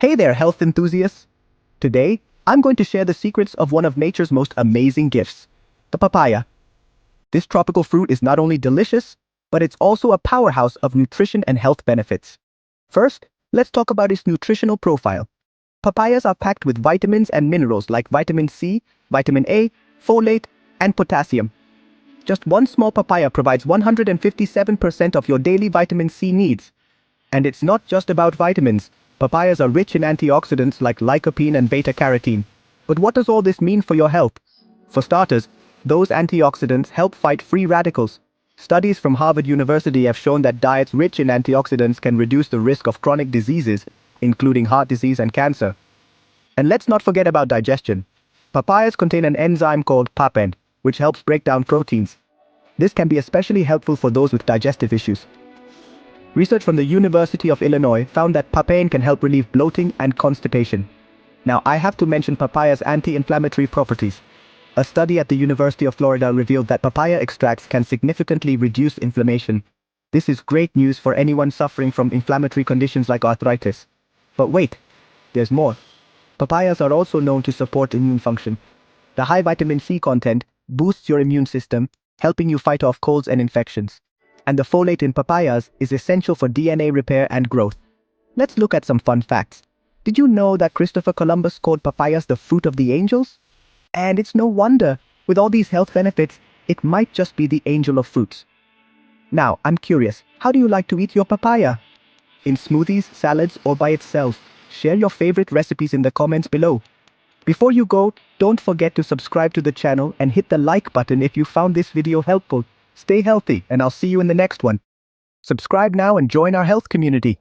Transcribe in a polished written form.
Hey there, health enthusiasts! Today, I'm going to share the secrets of one of nature's most amazing gifts, the papaya. This tropical fruit is not only delicious, but it's also a powerhouse of nutrition and health benefits. First, let's talk about its nutritional profile. Papayas are packed with vitamins and minerals like vitamin C, vitamin A, folate, and potassium. Just one small papaya provides 157% of your daily vitamin C needs. And it's not just about vitamins. Papayas are rich in antioxidants like lycopene and beta-carotene. But what does all this mean for your health? For starters, those antioxidants help fight free radicals. Studies from Harvard University have shown that diets rich in antioxidants can reduce the risk of chronic diseases, including heart disease and cancer. And let's not forget about digestion. Papayas contain an enzyme called papain, which helps break down proteins. This can be especially helpful for those with digestive issues. Research from the University of Illinois found that papain can help relieve bloating and constipation. Now, I have to mention papaya's anti-inflammatory properties. A study at the University of Florida revealed that papaya extracts can significantly reduce inflammation. This is great news for anyone suffering from inflammatory conditions like arthritis. But wait, there's more. Papayas are also known to support immune function. The high vitamin C content boosts your immune system, helping you fight off colds and infections. And the folate in papayas is essential for DNA repair and growth. Let's look at some fun facts. Did you know that Christopher Columbus called papayas the fruit of the angels? And it's no wonder, with all these health benefits, it might just be the angel of fruits. Now, I'm curious, how do you like to eat your papaya? In smoothies, salads, or by itself? Share your favorite recipes in the comments below. Before you go, don't forget to subscribe to the channel and hit the like button if you found this video helpful. Stay healthy, and I'll see you in the next one. Subscribe now and join our health community.